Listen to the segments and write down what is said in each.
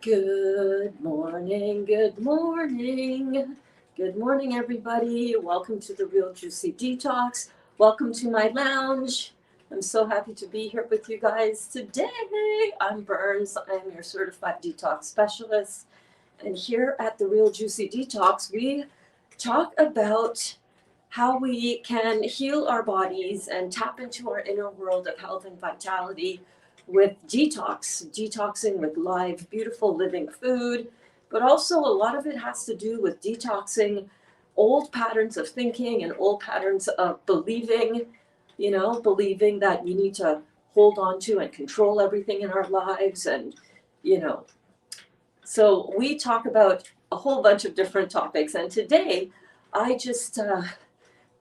Good morning, good morning. Good morning, everybody. Welcome to the Real Juicy Detox. Welcome to my lounge. I'm so happy to be here with you guys today. I'm Berns. I'm your certified detox specialist. And here at the Real Juicy Detox, we talk about how we can heal our bodies and tap into our inner world of health and vitality with detoxing with live, beautiful, living food. But also, a lot of it has to do with detoxing old patterns of thinking and old patterns of believing, believing that we need to hold on to and control everything in our lives. And, you know, so we talk about a whole bunch of different topics. And today, I just,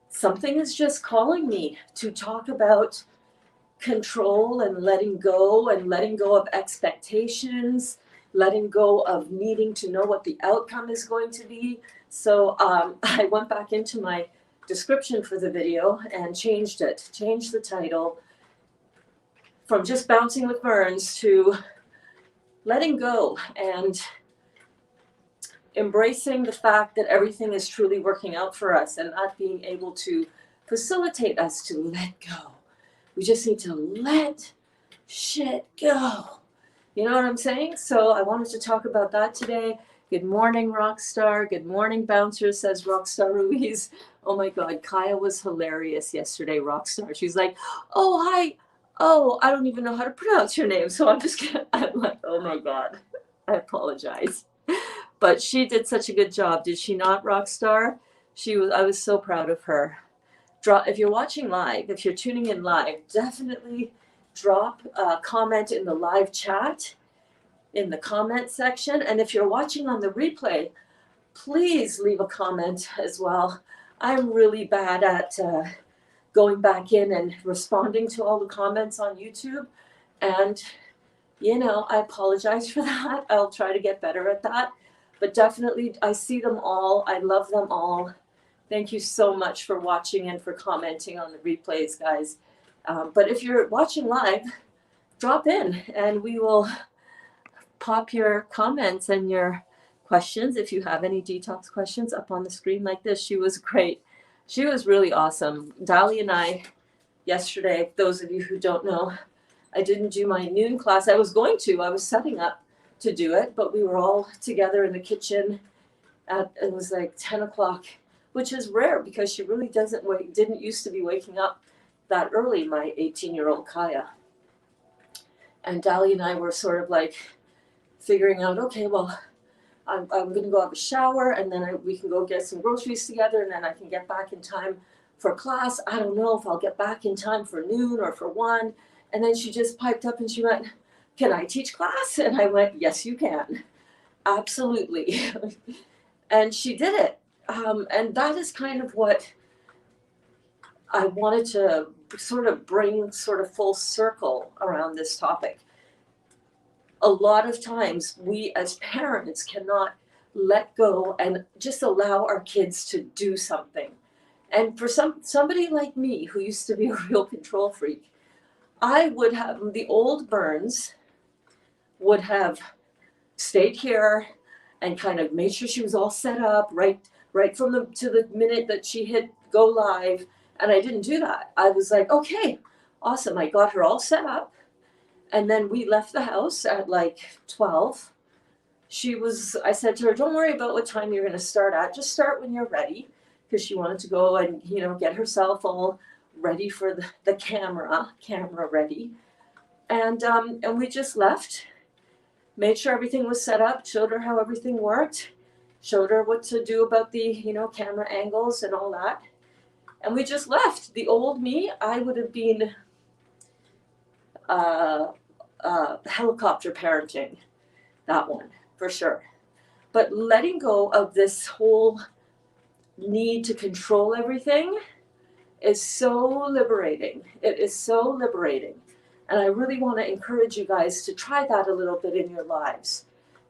something is just calling me to talk about control and letting go of expectations, letting go of needing to know what the outcome is going to be. So I went back into my description for the video and changed the title from just bouncing with Berns to letting go and embracing the fact that everything is truly working out for us and not being able to facilitate us to let go. We just need to let shit go. You know what I'm saying? So I wanted to talk about that today. Good morning, Rockstar. Good morning, Bouncer, says Rockstar Ruiz. Oh my God, Kaya was hilarious yesterday, Rockstar. She's like, oh, hi. Oh, I don't even know how to pronounce your name. So I'm like, oh my God, I apologize. But she did such a good job, did she not, Rockstar? I was so proud of her. If you're watching live, if you're tuning in live, definitely drop a comment in the live chat, in the comment section. And if you're watching on the replay, please leave a comment as well. I'm really bad at going back in and responding to all the comments on YouTube. And, I apologize for that. I'll try to get better at that. But definitely, I see them all. I love them all. Thank you so much for watching and for commenting on the replays, guys. But if you're watching live, drop in and we will pop your comments and your questions, if you have any detox questions, up on the screen like this. She was great. She was really awesome. Dali and I, yesterday, those of you who don't know, I didn't do my noon class. I was setting up to do it, but we were all together in the kitchen it was like 10 o'clock, which is rare because she really didn't used to be waking up that early, my 18-year-old Kaya. And Dali and I were sort of like figuring out, okay, well, I'm going to go have a shower and then we can go get some groceries together and then I can get back in time for class. I don't know if I'll get back in time for noon or for 1. And then she just piped up and she went, can I teach class? And I went, yes, you can. Absolutely. And she did it. And that is kind of what I wanted to sort of bring sort of full circle around this topic. A lot of times we as parents cannot let go and just allow our kids to do something. And for somebody like me who used to be a real control freak, the old Berns would have stayed here and kind of made sure she was all set up right from the minute that she hit go live. And I didn't do that. I was like, okay, awesome. I got her all set up. And then we left the house at like 12. I said to her, don't worry about what time you're going to start at. Just start when you're ready. Because she wanted to go and, get herself all ready for the camera ready. And we just left. Made sure everything was set up, showed her how everything worked, showed her what to do about the, camera angles and all that. And we just left. The old me, I would have been helicopter parenting, that one, for sure. But letting go of this whole need to control everything is so liberating. It is so liberating. And I really want to encourage you guys to try that a little bit in your lives.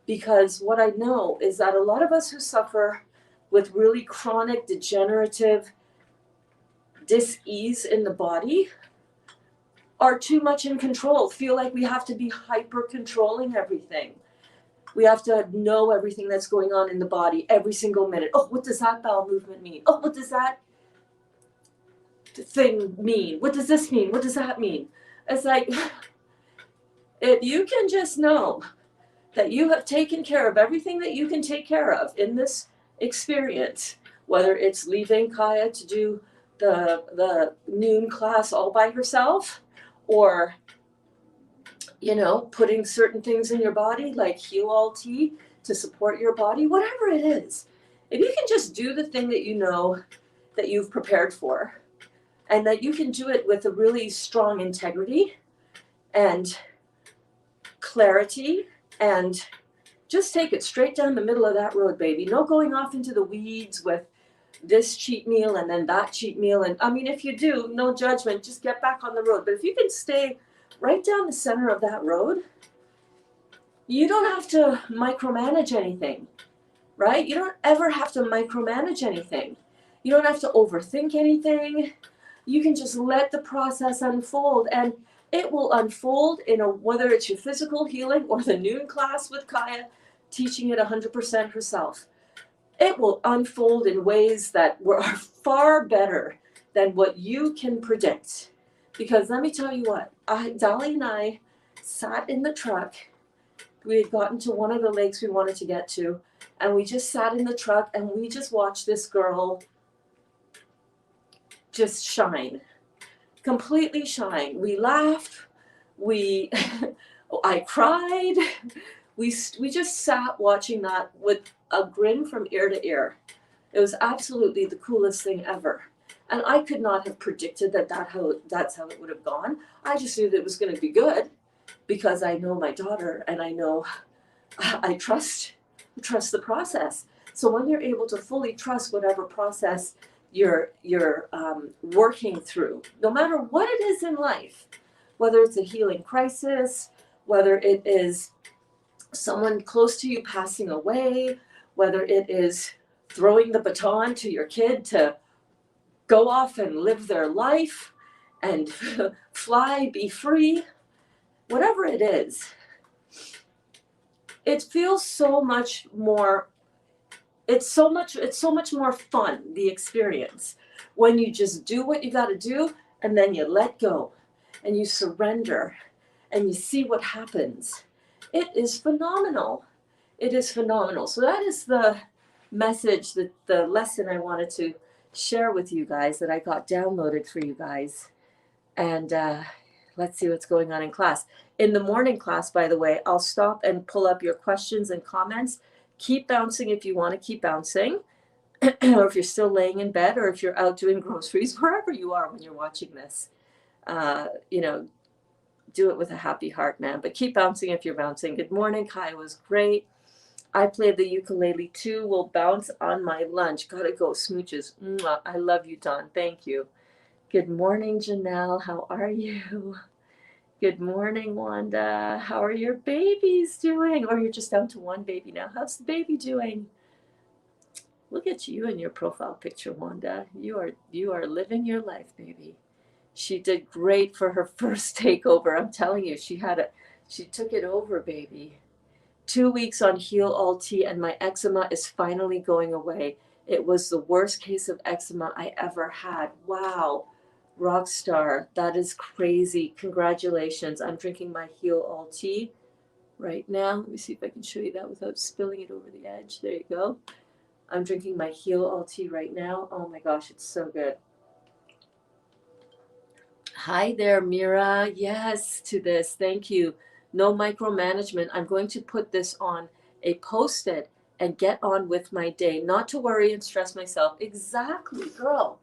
Because what I know is that a lot of us who suffer with really chronic degenerative dis-ease in the body are too much in control, feel like we have to be hyper controlling everything. We have to know everything that's going on in the body every single minute. Oh, what does that bowel movement mean? Oh, what does that thing mean? What does this mean? What does that mean? It's like, if you can just know that you have taken care of everything that you can take care of in this experience, whether it's leaving Kaya to do the noon class all by herself, or putting certain things in your body like Heal All Tea to support your body, whatever it is. If you can just do the thing that you know that you've prepared for, and that you can do it with a really strong integrity and clarity, and just take it straight down the middle of that road, baby. No going off into the weeds with this cheat meal and then that cheat meal. And I mean, if you do, no judgment, just get back on the road. But if you can stay right down the center of that road, you don't have to micromanage anything, right? You don't ever have to micromanage anything. You don't have to overthink anything. You can just let the process unfold, and it will unfold in whether it's your physical healing or the noon class with Kaya, teaching it 100% herself. It will unfold in ways that are far better than what you can predict. Because let me tell you what, Dolly and I sat in the truck. We had gotten to one of the lakes we wanted to get to, and we just sat in the truck and we just watched this girl just shine, completely shine. We laughed, I cried. We just sat watching that with a grin from ear to ear. It was absolutely the coolest thing ever. And I could not have predicted that's how it would have gone. I just knew that it was going to be good because I know my daughter, and I trust the process. So when you're able to fully trust whatever process you're working through, no matter what it is in life, whether it's a healing crisis, whether it is someone close to you passing away, whether it is throwing the baton to your kid to go off and live their life and fly, be free, whatever it is, it feels so much more, it's so much more fun, the experience, when you just do what you got to do, and then you let go and you surrender and you see what happens. It is phenomenal. It is phenomenal. So that is the message, the lesson I wanted to share with you guys, that I got downloaded for you guys. And let's see what's going on in class. In the morning class, by the way, I'll stop and pull up your questions and comments. Keep bouncing if you want to keep bouncing, or if you're still laying in bed, or if you're out doing groceries, wherever you are when you're watching this. Do it with a happy heart, man. But keep bouncing if you're bouncing. Good morning. Kai was great. I played the ukulele too. Will bounce on my lunch. Gotta go. Smooches. Mwah. I love you, Don. Thank you. Good morning, Janelle. How are you? Good morning, Wanda. How are your babies doing? Or you're just down to one baby now. How's the baby doing? Look at you in your profile picture, Wanda. You are living your life, baby. She did great for her first takeover. I'm telling you, she took it over, baby. 2 weeks on Heal All Tea, and my eczema is finally going away. It was the worst case of eczema I ever had. Wow. Rockstar. That is crazy. Congratulations. I'm drinking my Heal All Tea right now. Let me see if I can show you that without spilling it over the edge. There you go. I'm drinking my Heal All Tea right now. Oh my gosh, it's so good. Hi there, Mira. Yes, to this. Thank you. No micromanagement. I'm going to put this on a Post-it and get on with my day. Not to worry and stress myself. Exactly, girl.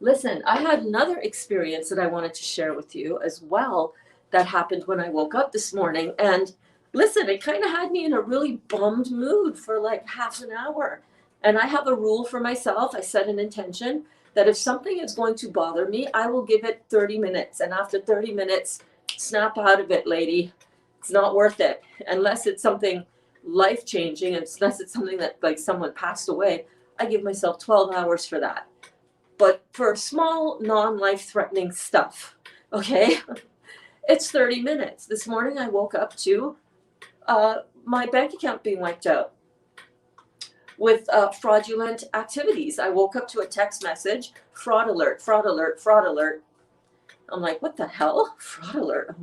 Listen, I had another experience that I wanted to share with you as well that happened when I woke up this morning. And listen, it kind of had me in a really bummed mood for like half an hour. And I have a rule for myself. I set an intention that if something is going to bother me, I will give it 30 minutes. And after 30 minutes, snap out of it, lady. It's not worth it. Unless it's something life-changing, unless it's something that like someone passed away, I give myself 12 hours for that. But for small, non-life-threatening stuff, okay, it's 30 minutes. This morning I woke up to my bank account being wiped out with fraudulent activities. I woke up to a text message, fraud alert, fraud alert, fraud alert. I'm like, what the hell? Fraud alert on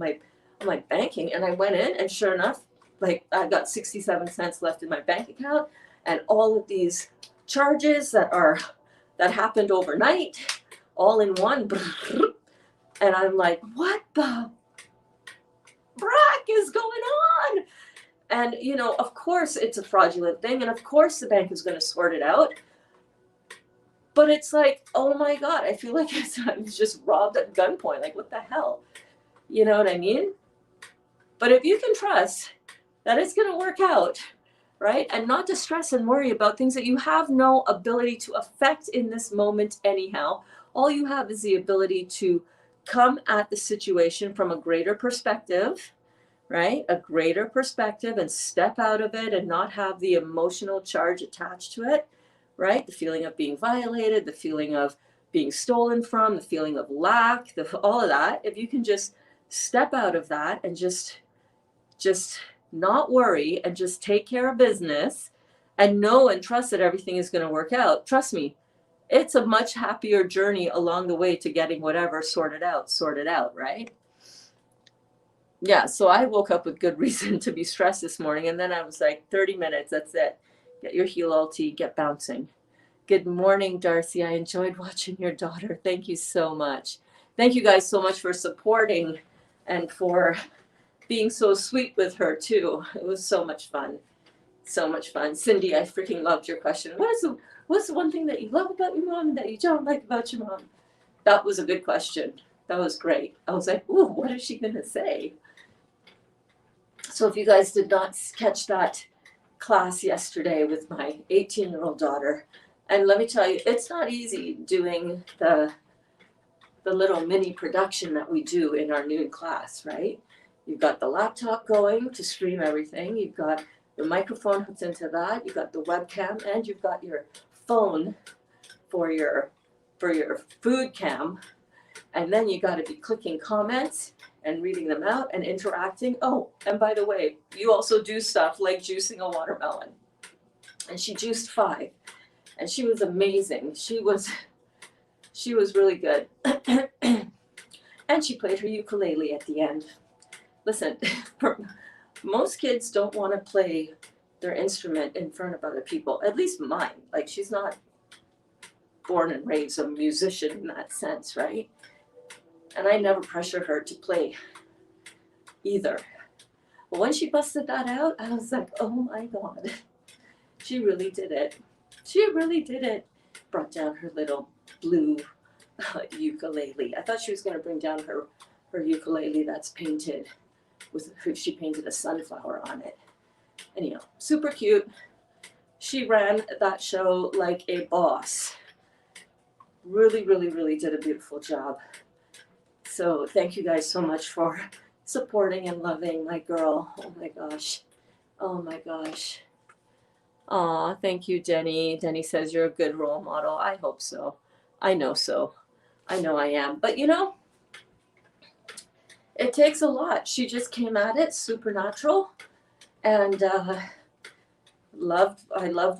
my banking. And I went in, and sure enough, like, I got 67 cents left in my bank account, and all of these charges that happened overnight, all in one. And I'm like, what the brack is going on? And, you know, of course it's a fraudulent thing, and of course the bank is going to sort it out. But it's like, oh my God, I feel like I was just robbed at gunpoint. Like, what the hell? You know what I mean? But if you can trust that it's going to work out, right? And not to stress and worry about things that you have no ability to affect in this moment anyhow. All you have is the ability to come at the situation from a greater perspective, right? A greater perspective, and step out of it and not have the emotional charge attached to it, right? The feeling of being violated, the feeling of being stolen from, the feeling of lack, all of that. If you can just step out of that and just not worry and just take care of business and know and trust that everything is going to work out. Trust me, it's a much happier journey along the way to getting whatever sorted out, right? Yeah, so I woke up with good reason to be stressed this morning, and then I was like, 30 minutes, that's it. Get your heel all tea, get bouncing. Good morning, Darcy. I enjoyed watching your daughter. Thank you so much. Thank you guys so much for supporting and for being so sweet with her too. It was so much fun. So much fun. Cindy, I freaking loved your question. What's the one thing that you love about your mom and that you don't like about your mom? That was a good question. That was great. I was like, ooh, what is she gonna say? So if you guys did not catch that class yesterday with my 18-year-old daughter, and let me tell you, it's not easy doing the little mini production that we do in our noon class, right? You've got the laptop going to stream everything. You've got your microphone hooked into that. You've got the webcam, and you've got your phone for your food cam. And then you got to be clicking comments and reading them out and interacting. Oh, and by the way, you also do stuff like juicing a watermelon. And she juiced 5, and she was amazing. She was really good. And she played her ukulele at the end. Listen, most kids don't want to play their instrument in front of other people, at least mine. Like, she's not born and raised a musician in that sense, right? And I never pressure her to play either. But when she busted that out, I was like, oh my God, she really did it. She really did it. Brought down her little blue ukulele. I thought she was going to bring down her ukulele that's painted. She painted a sunflower on it. Anyhow, super cute. She ran that show like a boss. Really, really, really did a beautiful job. So thank you guys so much for supporting and loving my girl. Oh my gosh. Oh my gosh. Aw, thank you, Denny. Denny says you're a good role model. I hope so. I know so. I know I am. But you know, it takes a lot. She just came at it supernatural, and I loved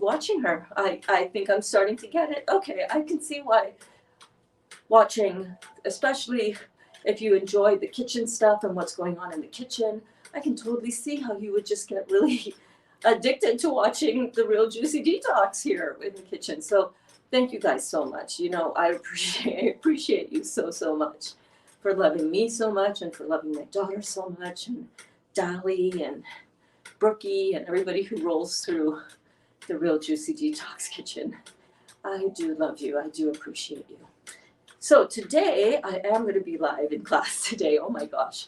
watching her. I think I'm starting to get it. Okay, I can see why watching, especially if you enjoy the kitchen stuff and what's going on in the kitchen, I can totally see how you would just get really addicted to watching the Real Juicy Detox here in the kitchen. So thank you guys so much. You know, I appreciate you so much for loving me so much, and for loving my daughter so much, and Dolly and Brookie and everybody who rolls through the Real Juicy Detox kitchen. I do love you. I do appreciate you. So today I am going to be live in class today. Oh my gosh.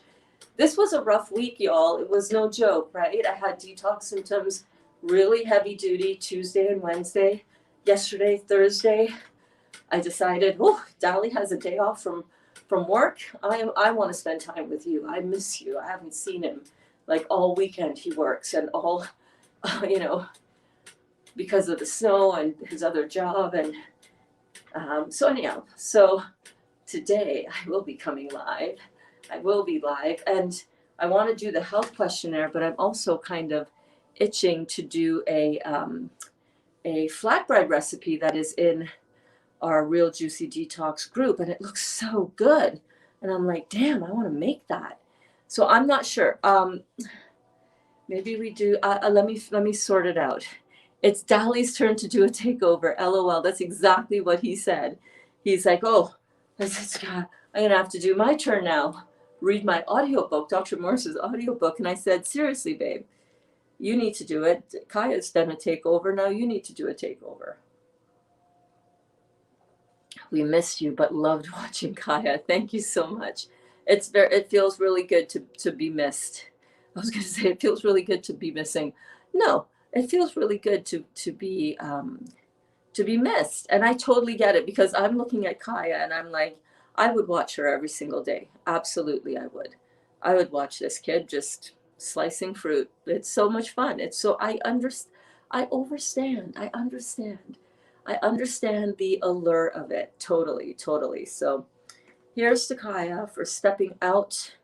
This was a rough week, y'all. It was no joke, right? I had detox symptoms, really heavy duty, Tuesday and Wednesday. Yesterday, Thursday, I decided, oh, Dolly has a day off from work. I want to spend time with you. I miss you. I haven't seen him like all weekend. He works, and all, you know, because of the snow and his other job. And so anyhow, so today I will be coming live. I will be live. And I want to do the health questionnaire, but I'm also kind of itching to do a flatbread recipe that is in our Real Juicy Detox group, and it looks so good. And I'm like, damn, I want to make that. So I'm not sure. Maybe we do. Let me sort it out. It's Dali's turn to do a takeover. LOL. That's exactly what he said. He's like, oh, I'm gonna have to do my turn now. Read my audiobook, Dr. Morse's audiobook. And I said, seriously, babe, you need to do it. Kaya's done a takeover. Now you need to do a takeover. We missed you, but loved watching Kaya. Thank you so much. It feels really good to be missed. I was going to say it feels really good to be missing. No, it feels really good to be missed. And I totally get it, because I'm looking at Kaya and I'm like, I would watch her every single day. Absolutely, I would. I would watch this kid just slicing fruit. It's so much fun. It's so I understand. I understand the allure of it. Totally, totally. So here's to Kaya for stepping out.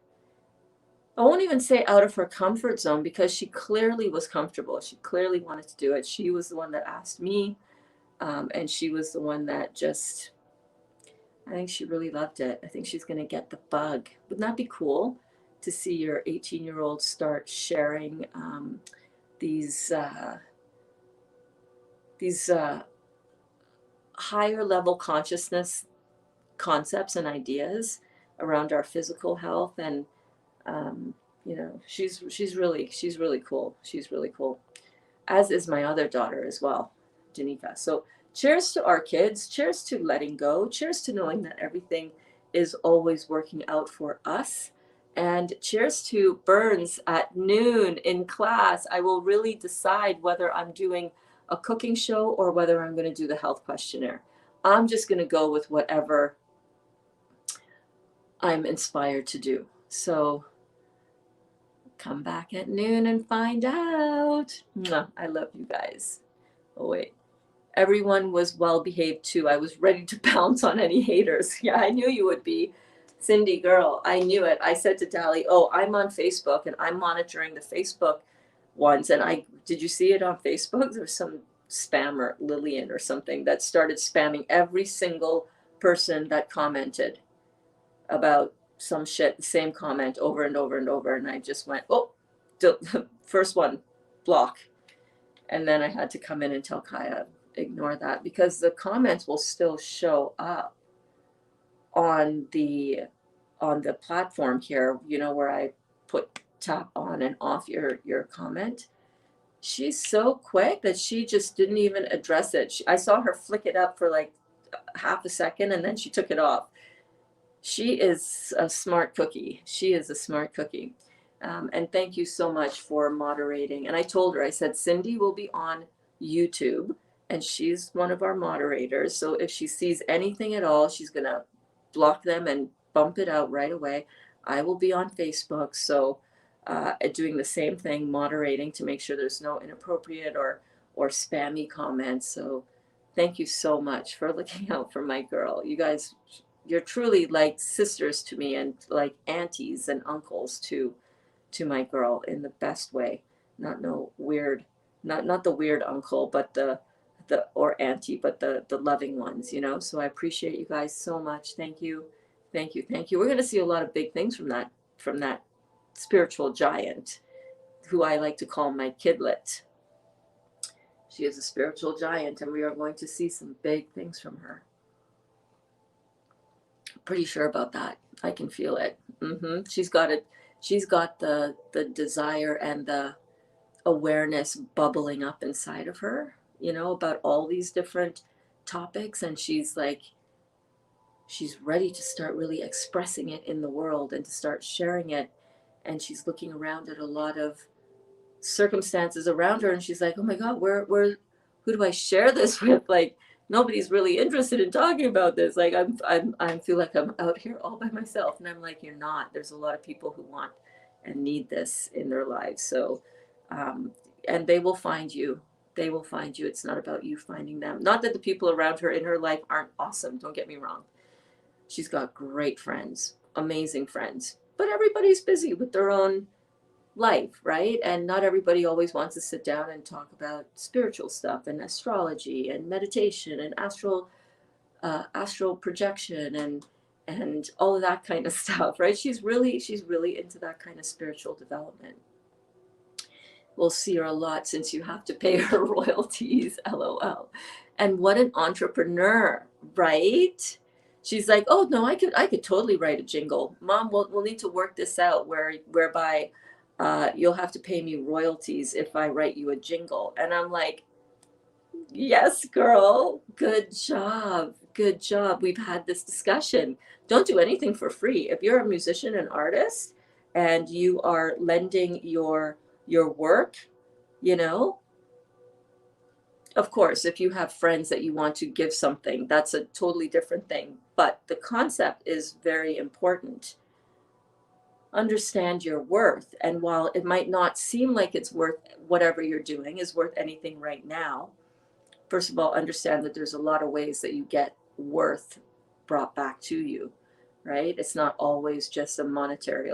I won't even say out of her comfort zone, because she clearly was comfortable. She clearly wanted to do it. She was the one that asked me. And she was the one that just, I think she really loved it. I think she's going to get the bug. Wouldn't that be cool to see your 18-year-old start sharing these higher level consciousness concepts and ideas around our physical health? And she's really cool. She's really cool, as is my other daughter as well, Danica. So cheers to our kids. Cheers to letting go. Cheers to knowing that everything is always working out for us. And cheers to Berns at noon in class. I will really decide whether I'm doing a cooking show or whether I'm going to do the health questionnaire. I'm just going to go with whatever I'm inspired to do. So come back at noon and find out. Mwah, I love you guys. Oh, wait. Everyone was well behaved too. I was ready to pounce on any haters. Yeah, I knew you would be. Cindy, girl, I knew it. I said to Dali, oh, I'm on Facebook and I'm monitoring the Facebook ones. And did you see it on Facebook? There's some spammer, Lillian or something, that started spamming every single person that commented about some shit, the same comment over and over and over. And I just went, oh, first one, block. And then I had to come in and tell Kaya, ignore that, because the comments will still show up on the platform here, where I tap on and off your comment. She's so quick that she just didn't even address it. I saw her flick it up for like half a second and then she took it off. She is a smart cookie. She is a smart cookie. And thank you so much for moderating. And I told her, I said, Cindy will be on YouTube and she's one of our moderators. So if she sees anything at all, she's going to block them and bump it out right away. I will be on Facebook. So doing the same thing, moderating to make sure there's no inappropriate or spammy comments. So thank you so much for looking out for my girl. You guys, you're truly like sisters to me and like aunties and uncles to my girl in the best way. Not no weird, not the weird uncle, but the or auntie, but the loving ones, So I appreciate you guys so much. Thank you. Thank you. Thank you. We're going to see a lot of big things from that spiritual giant, who I like to call my kidlet. She is a spiritual giant, and we are going to see some big things from her. Pretty sure about that. I can feel it. She's got it. She's got the desire and the awareness bubbling up inside of her, about all these different topics. And she's ready to start really expressing it in the world and to start sharing it. And she's looking around at a lot of circumstances around her. And she's like, oh my God, who do I share this with? Like, nobody's really interested in talking about this. Like I feel like I'm out here all by myself. And I'm like, you're not. There's a lot of people who want and need this in their lives. So, and they will find you. They will find you. It's not about you finding them. Not that the people around her in her life aren't awesome. Don't get me wrong. She's got great friends, amazing friends. but everybody's busy with their own life, right? And not everybody always wants to sit down and talk about spiritual stuff and astrology and meditation and astral projection and all of that kind of stuff, right? She's really into that kind of spiritual development. We'll see her a lot since you have to pay her royalties, LOL. And what an entrepreneur, right? She's like, oh no, I could totally write a jingle. Mom, we'll need to work this out whereby you'll have to pay me royalties if I write you a jingle. And I'm like, yes, girl, good job. Good job. We've had this discussion. Don't do anything for free. If you're a musician and artist and you are lending your work, you know, of course, if you have friends that you want to give something, that's a totally different thing. But the concept is very important. Understand your worth. And while it might not seem like it's worth, whatever you're doing is worth anything right now, first of all, understand that there's a lot of ways that you get worth brought back to you, right? It's not always just a monetary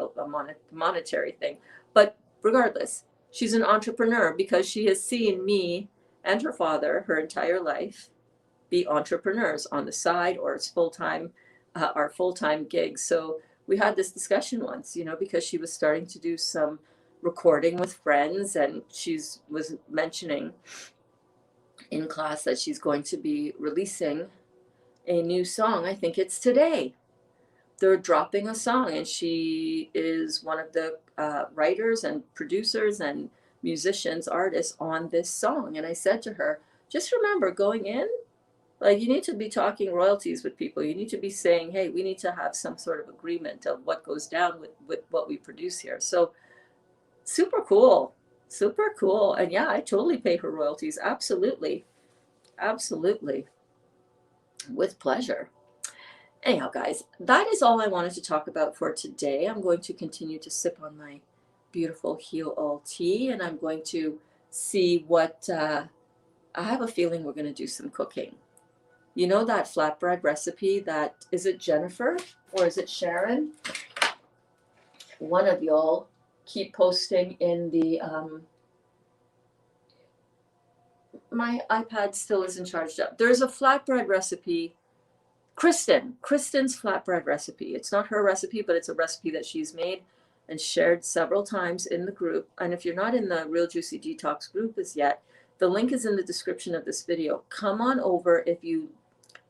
thing. But regardless, she's an entrepreneur because she has seen me and her father her entire life be entrepreneurs on the side or it's full-time, our full-time gigs. So we had this discussion once, you know, because she was starting to do some recording with friends and was mentioning in class that she's going to be releasing a new song. I think it's today. They're dropping a song and she is one of the writers and producers and musicians, artists on this song. And I said to her, just remember going in, like you need to be talking royalties with people. You need to be saying, hey, we need to have some sort of agreement of what goes down with what we produce here. So super cool. Super cool. And yeah, I totally pay her royalties. Absolutely. Absolutely. With pleasure. Anyhow, guys, that is all I wanted to talk about for today. I'm going to continue to sip on my beautiful Heal All tea, and I'm going to see what, I have a feeling we're going to do some cooking. You know that flatbread recipe that, is it Jennifer or is it Sharon? One of y'all keep posting in the, my iPad still isn't charged up. There's a flatbread recipe. Kristen's flatbread recipe. It's not her recipe, but it's a recipe that she's made and shared several times in the group. And if you're not in the Real Juicy Detox group as yet, the link is in the description of this video. Come on over if you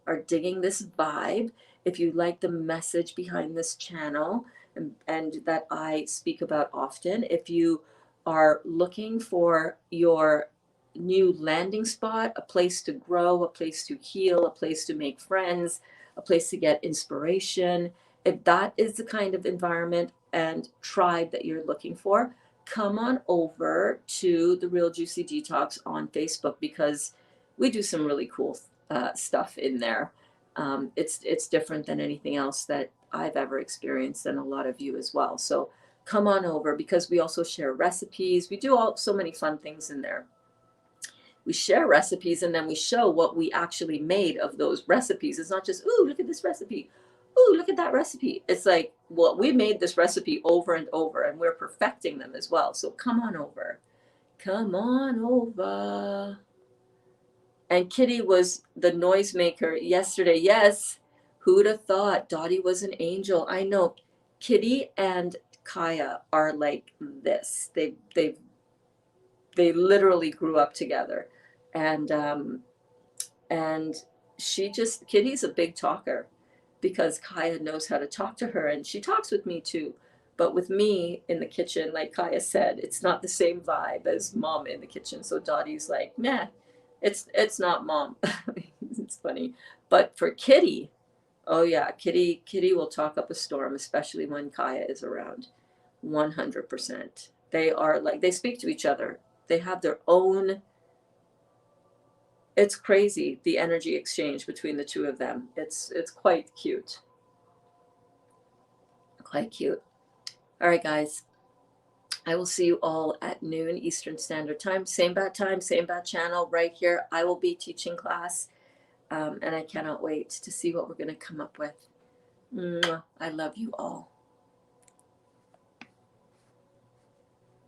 are digging this vibe, if you like the message behind this channel and that I speak about often, if you are looking for your new landing spot, a place to grow, a place to heal, a place to make friends, a place to get inspiration. If that is the kind of environment and tribe that you're looking for, come on over to the Real Juicy Detox on Facebook because we do some really cool stuff in there. It's different than anything else that I've ever experienced and a lot of you as well. So come on over because we also share recipes. We do so many fun things in there. We share recipes and then we show what we actually made of those recipes. It's not just, ooh, look at this recipe. Ooh, look at that recipe. It's like, well, we made this recipe over and over and we're perfecting them as well. So come on over. Come on over. And Kitty was the noisemaker yesterday. Yes, who'd have thought Dottie was an angel? I know. Kitty and Kaya are like this. They literally grew up together. And Kitty's a big talker because Kaya knows how to talk to her and she talks with me too. But with me in the kitchen, like Kaya said, it's not the same vibe as mom in the kitchen. So Dottie's like, nah, it's not mom. It's funny. But for Kitty, oh yeah, Kitty will talk up a storm, especially when Kaya is around. 100%. They are like, they speak to each other. They have their own. It's crazy, the energy exchange between the two of them. It's quite cute. Quite cute. All right, guys. I will see you all at noon Eastern Standard Time. Same bad time, same bad channel right here. I will be teaching class. And I cannot wait to see what we're going to come up with. Mwah. I love you all.